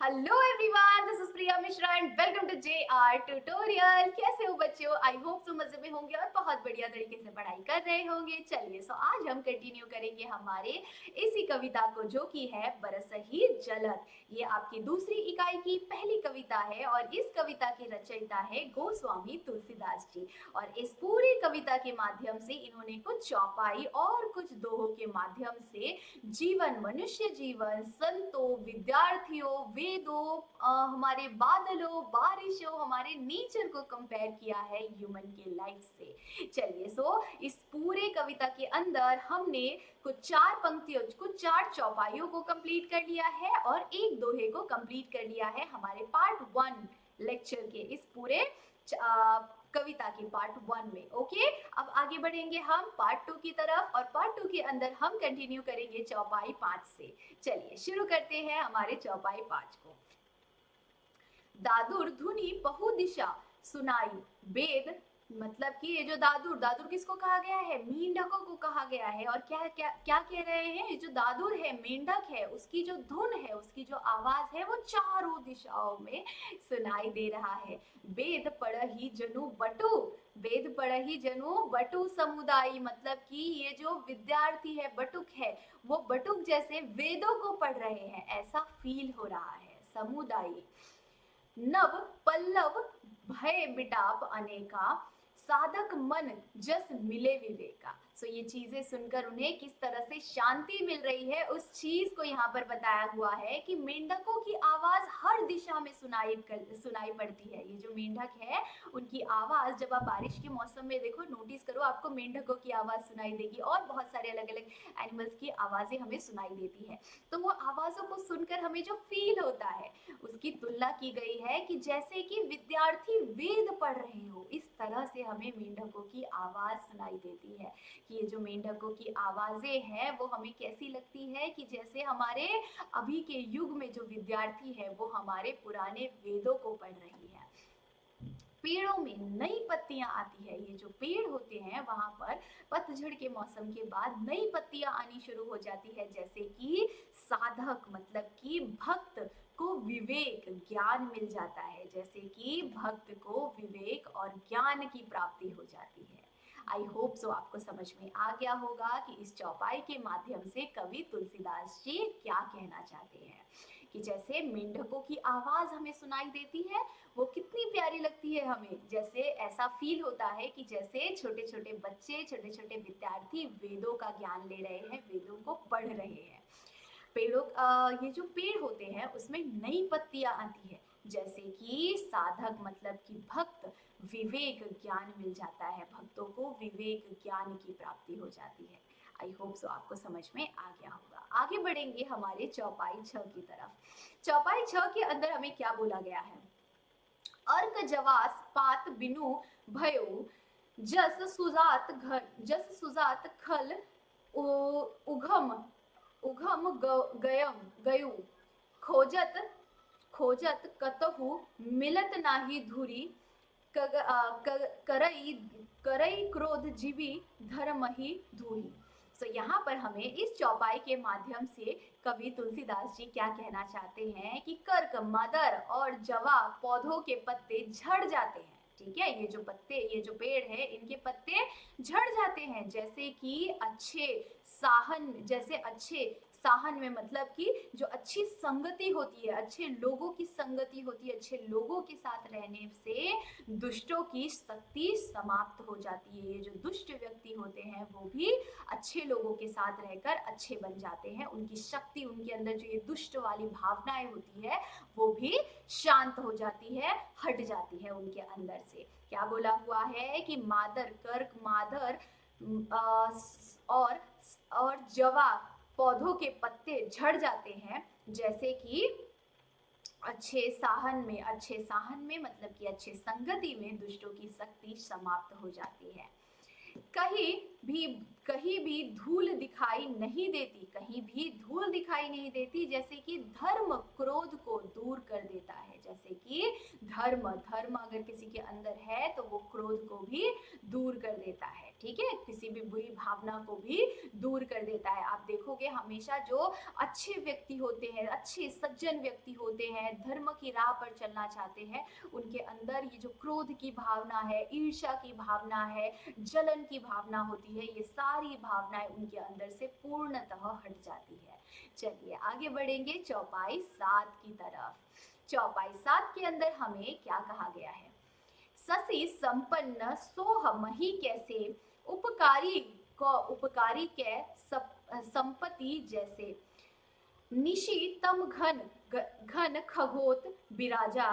Hello everyone, this is Priya Mishra and welcome to JR tutorial. कैसे हो बच्चों? आई होप सो मजे में होंगे और बहुत बढ़िया तरीके से पढ़ाई कर रहे होंगे। चलिए आज हम कंटिन्यू करेंगे हमारे इसी कविता को, जो कि है बरसही जलत। ये आपकी दूसरी इकाई की पहली कविता है और इस कविता की रचयिता है गोस्वामी तुलसीदास जी। और इस पूरी कविता के माध्यम से इन्होंने कुछ चौपाई और कुछ दोहों के माध्यम से जीवन, मनुष्य जीवन, संतों, विद्यार्थियों, वेदों, हमारे बादलों, बारिशों, हमारे नेचर को कंपेयर किया है ह्यूमन के लाइफ से। चलिए इस पूरे कविता के अंदर हमने कुछ चार पंक्तियों, कुछ चार चौपाइयों को कंप्लीट कर लिया है और एक दोहे को कंप्लीट कर लिया है हमारे पार्ट 1 लेक्चर के इस पूरे कविता की पार्ट 1 में। ओके, अब आगे बढ़ेंगे हम पार्ट 2 की तरफ और पार्ट 2 के अंदर हम कंटिन्यू करेंगे चौपाई 5 से। चलिए शुरू करते हैं हमारे चौपाई 5 को। दादुर धुनी बहु दिशा सुनाई वेद, मतलब कि ये जो दादुर, दादुर किसको कहा गया है? मेंढकों को कहा गया है। और क्या क्या क्या कह रहे हैं? ये जो दादुर है, मेंढक है, उसकी जो धुन है, उसकी जो आवाज है वो चारों दिशाओं में सुनाई दे रहा है। वेद पढ़ही जनु बटु, वेद पढ़ही जनु बटु समुदायी, मतलब कि ये जो विद्यार्थी है, बटुक है, वो बटुक जैसे वेदों को पढ़ रहे हैं, ऐसा फील हो रहा है। समुदायी नव पल्लव भय बिटाप अनेका, साधक मन जस मिले विवेका। ये चीजें सुनकर उन्हें किस तरह से शांति मिल रही है, उस चीज को यहाँ पर बताया हुआ है कि मेंढकों की आवाज हर दिशा में सुनाई पड़ती है। ये जो मेंढक है उनकी आवाज, जब आप बारिश के मौसम में देखो, नोटिस करो, आपको मेंढकों की आवाज सुनाई देगी और बहुत सारे अलग अलग एनिमल्स की आवाजें हमें सुनाई देती है। तो वो आवाजों को सुनकर हमें जो फील होता है उसकी तुलना की गई है कि जैसे कि विद्यार्थी वेद पढ़ रहे हो, इस तरह से हमें मेंढकों की आवाज सुनाई देती है। कि ये जो मेंढकों की आवाजें हैं वो हमें कैसी लगती है कि जैसे हमारे अभी के युग में जो विद्यार्थी है वो हमारे पुराने वेदों को पढ़ रही है। पेड़ों में नई पत्तियां आती है। ये जो पेड़ होते हैं वहां पर पतझड़ के मौसम के बाद नई पत्तियां आनी शुरू हो जाती है, जैसे कि साधक, मतलब कि भक्त को विवेक, ज्ञान मिल जाता है, जैसे कि भक्त को विवेक और ज्ञान की प्राप्ति हो जाती है। आई होप सो आपको समझ में आ गया होगा कि इस चौपाई के माध्यम से कवि तुलसीदास जी क्या कहना चाहते हैं। कि जैसे मेंढकों की आवाज हमें सुनाई देती है, वो कितनी प्यारी लगती है हमें, जैसे ऐसा फील होता है कि जैसे छोटे छोटे बच्चे, छोटे छोटे विद्यार्थी वेदों का ज्ञान ले रहे हैं, वेदों को पढ़ रहे हैं। पेड़ों ये जो पेड़ होते हैं उसमें नई पत्तियां आती है, जैसे कि साधक, मतलब कि भक्त, विवेक, ज्ञान मिल जाता है, भक्तों को विवेक ज्ञान की प्राप्ति हो जाती है। आई होप सो आपको समझ में आ गया होगा। आगे बढ़ेंगे हमारे चौपाई 6 की तरफ। चौपाई 6 के अंदर हमें क्या बोला गया है? अर्क जवास पात बिनु भयो, जस सुजात खल उघम उघम गयम गयु, खोजत खोजत कतहु मिलत नाही धुरी, करई करई क्रोध जीवी धर्म ही धूरी। यहाँ पर हमें इस चौपाई के माध्यम से कवि तुलसीदास जी क्या कहना चाहते हैं कि कर्क, मदर और जवा पौधों के पत्ते झड़ जाते हैं। ठीक है, ये जो पत्ते, ये जो पेड़ है, इनके पत्ते झड़ जाते हैं, जैसे कि अच्छे साहन, जैसे अच्छे साहन में, मतलब कि जो अच्छी संगति होती है, अच्छे लोगों की संगति होती है, अच्छे लोगों के साथ रहने से दुष्टों की शक्ति समाप्त हो जाती है। ये जो दुष्ट व्यक्ति होते हैं वो भी अच्छे लोगों के साथ रहकर अच्छे बन जाते हैं, उनकी शक्ति, उनके अंदर जो ये दुष्ट वाली भावनाएं होती है वो भी शांत हो जाती है, हट जाती है उनके अंदर से। क्या बोला हुआ है कि मादर, कर्क, मादर और जवा पौधों के पत्ते झड़ जाते हैं, जैसे कि अच्छे साहन में, मतलब कि अच्छे संगति में दुष्टों की शक्ति समाप्त हो जाती है। कहीं भी कहीं भी धूल दिखाई नहीं देती, कहीं भी धूल दिखाई नहीं देती, जैसे कि धर्म क्रोध को दूर कर देता है, जैसे कि धर्म अगर किसी के अंदर है तो वो क्रोध को भी दूर कर देता है। ठीक है, किसी भी बुरी भावना को भी दूर कर देता है। आप देखोगे हमेशा जो अच्छे व्यक्ति होते हैं, अच्छे सज्जन व्यक्ति होते हैं, धर्म की राह पर चलना चाहते हैं, उनके अंदर ये जो क्रोध की भावना है, ईर्ष्या की भावना है, जलन की भावना होती है, ये सारी भावनाएं उनके अंदर से पूर्णतः हट जाती है। चलिए आगे बढ़ेंगे चौपाई 7 की तरफ। चौपाई 7 के अंदर हमें क्या कहा गया है? ससी संपन्न सोह मही कैसे, उपकारी को उपकारी के संपत्ति जैसे, निशि तम घन घन खगोत बिराजा,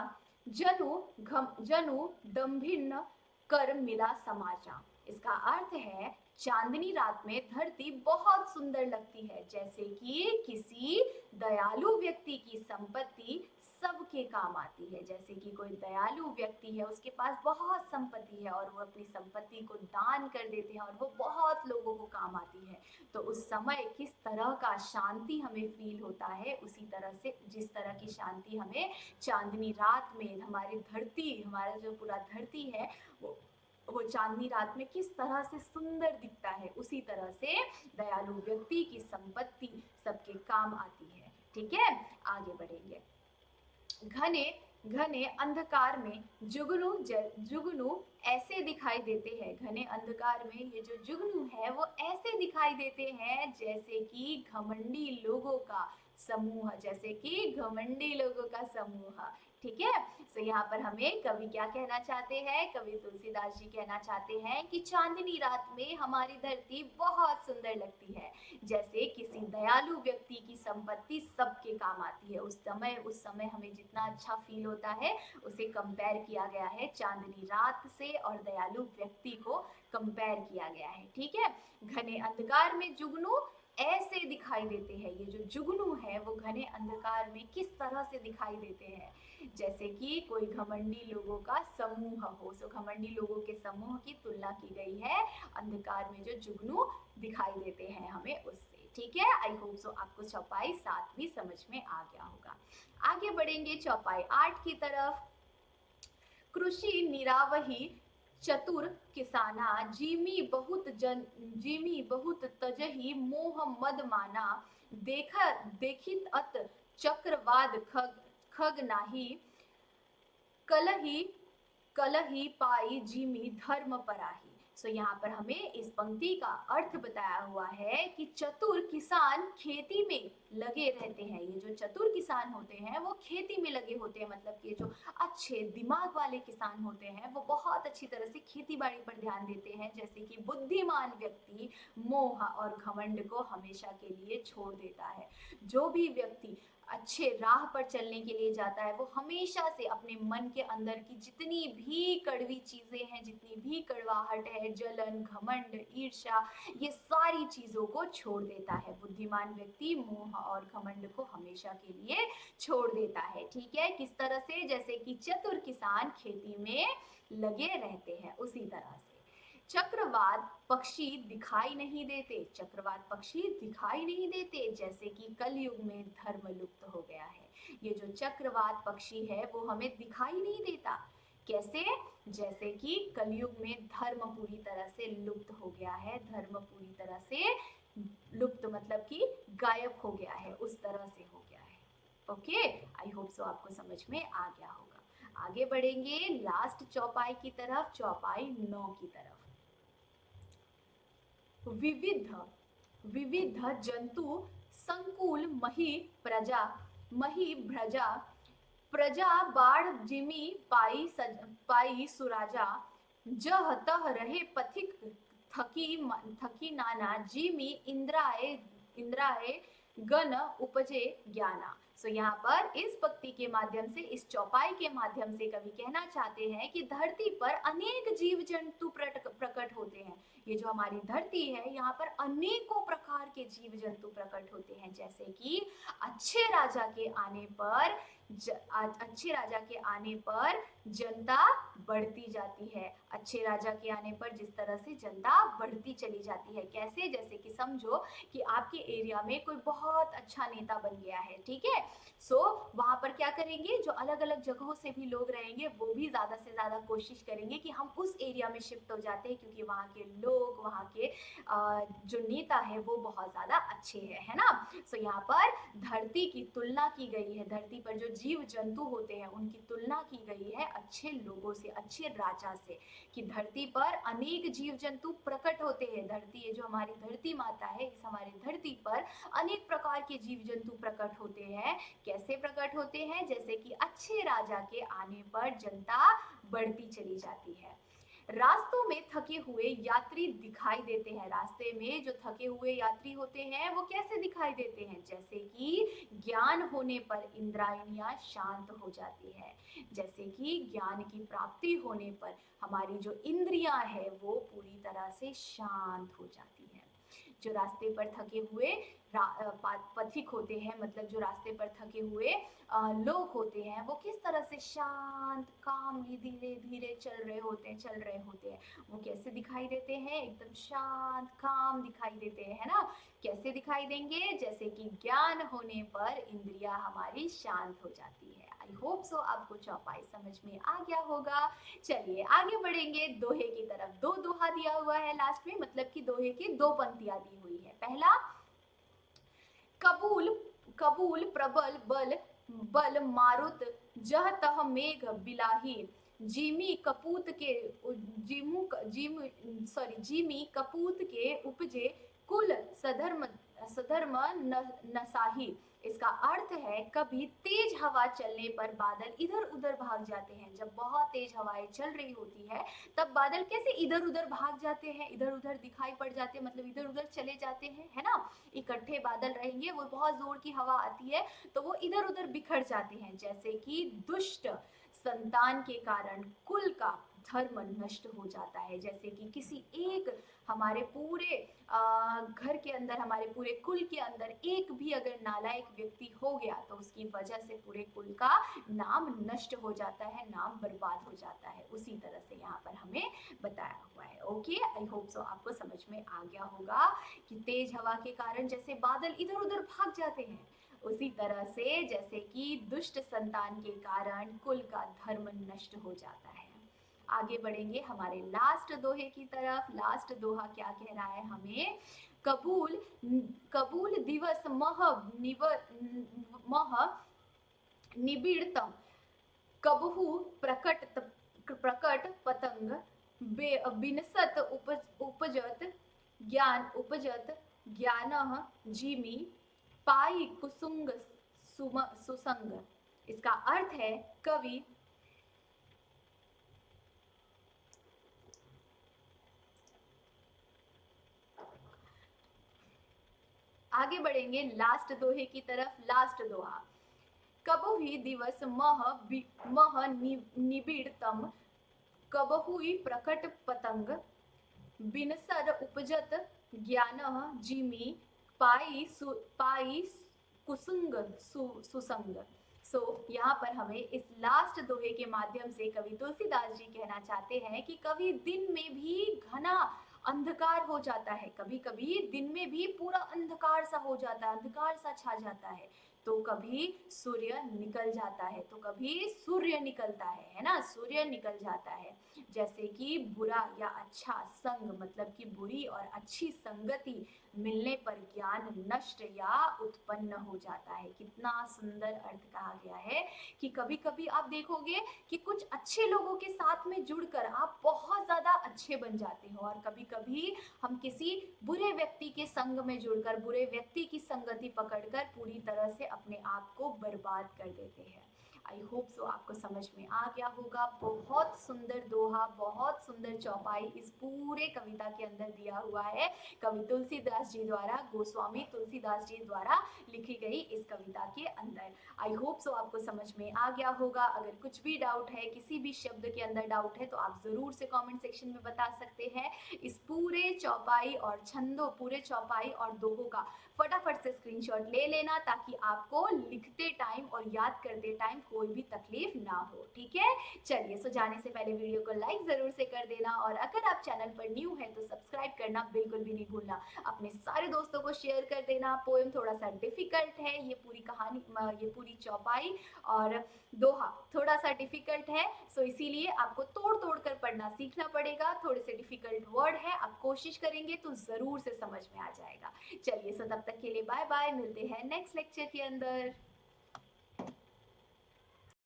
जनु दम्भिन्न कर मिला समाजा। इसका अर्थ है चांदनी रात में धरती बहुत सुंदर लगती है, जैसे कि किसी दयालु व्यक्ति की संपत्ति सबके काम आती है। जैसे कि कोई दयालु व्यक्ति है, उसके पास बहुत संपत्ति है और वो अपनी संपत्ति को दान कर देते हैं और वो बहुत लोगों को काम आती है। तो उस समय किस तरह का शांति हमें फील होता है, उसी तरह से जिस तरह की शांति हमें चांदनी रात में हमारी धरती, हमारा जो पूरा धरती है वो चांदनी रात में किस तरह से सुंदर दिखता है, उसी तरह से दयालु व्यक्ति की संपत्ति सबके काम आती है। ठीक है, आगे बढ़ेंगे। घने घने अंधकार में जुगनू ऐसे दिखाई देते हैं। घने अंधकार में ये जो जुगनू है वो ऐसे दिखाई देते हैं जैसे कि घमंडी लोगों का समूह, जैसे कि घमंडी लोगों का समूह। ठीक है, तो यहाँ पर हमें कवि क्या कहना चाहते हैं? कवि तुलसीदास जी कहना चाहते हैं कि चांदनी रात में हमारी धरती बहुत सुंदर लगती है, जैसे किसी दयालु व्यक्ति की संपत्ति सबके काम आती है। उस समय हमें जितना अच्छा फील होता है उसे कंपेयर किया गया है चांदनी रात से और दयालु व्यक्ति को कंपेयर किया गया है। ठीक है, घने अंधकार में जुगनू ऐसे दिखाई देते हैं। ये जो जुगनू है वो घने अंधकार में किस तरह से दिखाई देते हैं? जैसे कि कोई घमंडी लोगों का समूह हो। सो घमंडी लोगों के समूह की तुलना की गई है अंधकार में जो जुगनू दिखाई देते हैं हमें उससे। ठीक है, आई होप सो आपको चौपाई 7 भी समझ में आ गया होगा। आगे बढ़ेंगे चौपाई 8 की तरफ। कृषि निरावही चतुर किसाना, जिमी बहुत तजही मोह मद माना, देखित अत चक्रवाद खग नाही, कलही कलही पाई जिमी धर्म पराही। सो यहाँ पर हमें इस पंक्ति का अर्थ बताया हुआ है कि चतुर किसान खेती में लगे रहते हैं। ये जो चतुर किसान होते हैं वो खेती में लगे होते हैं, मतलब कि जो अच्छे दिमाग वाले किसान होते हैं वो बहुत अच्छी तरह से खेती बाड़ी पर ध्यान देते हैं। जैसे कि बुद्धिमान व्यक्ति मोह और घमंड को हमेशा के लिए छोड़ देता है। जो भी व्यक्ति अच्छे राह पर चलने के लिए जाता है वो हमेशा से अपने मन के अंदर की जितनी भी कड़वी चीजें हैं, जितनी भी कड़वाहट है, जलन, घमंड, ईर्ष्या, ये सारी चीजों को छोड़ देता है। बुद्धिमान व्यक्ति मोह और घमंड को हमेशा के लिए छोड़ देता है। ठीक है, किस तरह से? जैसे कि चतुर किसान खेती में लगे रहते हैं उसी तरह से। चक्रवात पक्षी दिखाई नहीं देते। चक्रवात पक्षी दिखाई नहीं देते, जैसे कि कलयुग में धर्म लुप्त हो गया है। ये जो चक्रवात पक्षी है वो हमें दिखाई नहीं देता। कैसे? जैसे कि कलयुग में धर्म पूरी तरह से लुप्त हो गया है। धर्म पूरी तरह से लुप्त मतलब कि गायब हो गया है, उस तरह से हो गया है। ओके, आई होप सो आपको समझ में आ गया होगा। आगे बढ़ेंगे लास्ट चौपाई की तरफ, चौपाई 9 की तरफ। विविध जंतु संकुल मही भ्रजा, प्रजा बाढ़ जिमी पाई सुराजा, जह तह रहे पथिक थकी नाना, जिमी इंद्राए गण उपजे ज्ञाना। सो यहाँ पर इस पंक्ति के माध्यम से, इस चौपाई के माध्यम से कवि कहना चाहते हैं कि धरती पर अनेक जीव जंतु प्रकट होते हैं। ये जो हमारी धरती है यहाँ पर अनेकों प्रकार के जीव जंतु प्रकट होते हैं। जैसे कि अच्छे राजा के आने पर जनता बढ़ती जाती है। अच्छे राजा के आने पर जिस तरह से जनता बढ़ती चली जाती है। कैसे? जैसे कि समझो कि आपके एरिया में कोई बहुत अच्छा नेता बन गया है। ठीक है, सो वहां पर क्या करेंगे, जो अलग अलग जगहों से भी लोग रहेंगे वो भी ज्यादा से ज्यादा कोशिश करेंगे कि हम उस एरिया में शिफ्ट हो जाते हैं, क्योंकि वहाँ के लोग, वहाँ के जो नेता है वो बहुत ज़्यादा अच्छे हैं, है ना। सो यहाँ पर धरती की तुलना की गई है, धरती पर जो जीव जंतु होते हैं उनकी तुलना की गई है अच्छे लोगों से, अच्छे राजा से, कि धरती पर अनेक जीव जंतु प्रकट होते हैं। धरती है जो हमारी धरती माता है, इस हमारी धरती पर अनेक प्रकार के जीव जंतु प्रकट होते हैं। कैसे प्रकट होते हैं? जैसे कि अच्छे राजा के आने पर जनता बढ़ती चली जाती है। रास्तों में थके हुए यात्री दिखाई देते हैं। रास्ते में जो थके हुए यात्री होते हैं वो कैसे दिखाई देते हैं? जैसे कि ज्ञान होने पर इंद्रियां शांत हो जाती है, जैसे कि ज्ञान की प्राप्ति होने पर हमारी जो इंद्रियां है वो पूरी तरह से शांत हो जाती है। जो रास्ते पर थके हुए पथिक होते हैं, मतलब जो रास्ते पर थके हुए लोग होते हैं, वो किस तरह से शांत कामली धीरे धीरे चल रहे होते हैं। वो कैसे दिखाई देते हैं? एकदम शांत काम दिखाई देते हैं, है ना। कैसे दिखाई देंगे? जैसे कि ज्ञान होने पर इंद्रियां हमारी शांत हो जाती है। आई होप सो आपको चौपाई समझ में आ गया होगा। चलिए आगे बढ़ेंगे दोहे की तरफ। दो दोहा दिया हुआ है लास्ट में, मतलब कि दोहे की दो पंक्तियां दी हुई है। पहला, कबूल कबूल प्रबल बल बल मारुत जह तह मेघ बिलाही, जिमी कपूत के जिमी कपूत के उपजे कुल सधर्म सधर्म नसाही। इसका अर्थ है, कभी तेज हवा चलने पर बादल इधर उधर भाग जाते हैं। जब बहुत तेज हवाएं चल रही होती है तब बादल कैसे इधर उधर भाग जाते हैं, इधर उधर दिखाई पड़ जाते हैं, मतलब इधर उधर चले जाते हैं, है ना। इकट्ठे बादल रहेंगे, वो बहुत जोर की हवा आती है तो वो इधर उधर बिखर जाते हैं। जैसे कि दुष्ट संतान के कारण कुल का धर्म नष्ट हो जाता है। जैसे कि किसी एक हमारे पूरे घर के अंदर, हमारे पूरे कुल के अंदर एक भी अगर नालायक व्यक्ति हो गया तो उसकी वजह से पूरे कुल का नाम नष्ट हो जाता है, नाम बर्बाद हो जाता है। उसी तरह से यहाँ पर हमें बताया हुआ है। ओके, आई होप सो आपको समझ में आ गया होगा कि तेज हवा के कारण जैसे बादल इधर उधर भाग जाते हैं, उसी तरह से जैसे कि दुष्ट संतान के कारण कुल का धर्म नष्ट हो जाता है। आगे बढ़ेंगे हमारे लास्ट दोहे की तरफ। लास्ट दोहा क्या कह रहा है हमें? कबूल कबूल दिवस मह निबिड़तम, कबहू प्रकट पतंग बिनसत उपजत ज्ञान जिमी पाई कुसुंग सुसंग। इसका अर्थ है, कवि आगे बढ़ेंगे लास्ट दोहे की तरफ। लास्ट दोहा, कबहु ही दिवस मह निबिड़तम, कबहु ही प्रकट पतंग बिनसर उपजत ज्ञान जिमी पाई कुसुंग सुसंग। यहाँ पर हमें इस लास्ट दोहे के माध्यम से कवि तुलसीदास जी कहना चाहते हैं कि कभी दिन में भी घना अंधकार हो जाता है, कभी कभी दिन में भी पूरा अंधकार सा हो जाता है, अंधकार सा छा जाता है, तो कभी सूर्य निकल जाता है, तो कभी सूर्य निकलता है ना, सूर्य निकल जाता है। जैसे कि बुरा या अच्छा संग, मतलब कि बुरी और अच्छी संगति मिलने पर ज्ञान नष्ट या उत्पन्न हो जाता है। कितना सुंदर अर्थ कहा गया है कि कभी कभी आप देखोगे कि कुछ अच्छे लोगों के साथ में जुड़कर आप बहुत ज्यादा अच्छे बन जाते हो, और कभी कभी हम किसी बुरे व्यक्ति के संग में जुड़कर, बुरे व्यक्ति की संगति पकड़कर पूरी तरह से अपने आप को बर्बाद कर देते हैं। आई होप सो आपको समझ में आ गया होगा। बहुत सुंदर दोहा, बहुत सुंदर चौपाई इस पूरे कविता के अंदर दिया हुआ है, कवि तुलसीदास जी द्वारा, गोस्वामी तुलसीदास जी द्वारा लिखी गई इस कविता के अंदर। आई होप सो आपको समझ में आ गया होगा। अगर कुछ भी डाउट है, किसी भी शब्द के अंदर डाउट है, तो आप जरूर से कमेंट सेक्शन में बता सकते हैं। इस पूरे चौपाई और छंदों, पूरे चौपाई और दोहों का फटाफट से स्क्रीनशॉट ले लेना ताकि आपको लिखते टाइम और याद करते टाइम कोई भी तकलीफ ना हो, ठीक है। चलिए, सो जाने से पहले वीडियो को लाइक जरूर से कर देना और अगर आप चैनल पर न्यू है तो सब्सक्राइब करना बिल्कुल भी नहीं भूलना। अपने सारे दोस्तों को शेयर कर देना। पोएम थोड़ा सा डिफिकल्ट है, ये पूरी कहानी, ये पूरी चौपाई और दोहा थोड़ा सा डिफिकल्ट है, सो इसीलिए आपको तोड़ तोड़ कर पढ़ना सीखना पड़ेगा। थोड़े से डिफिकल्ट वर्ड है, आप कोशिश करेंगे तो जरूर से समझ में आ जाएगा। चलिए, सो तब तक के लिए बाय बाय, मिलते हैं नेक्स्ट लेक्चर के अंदर।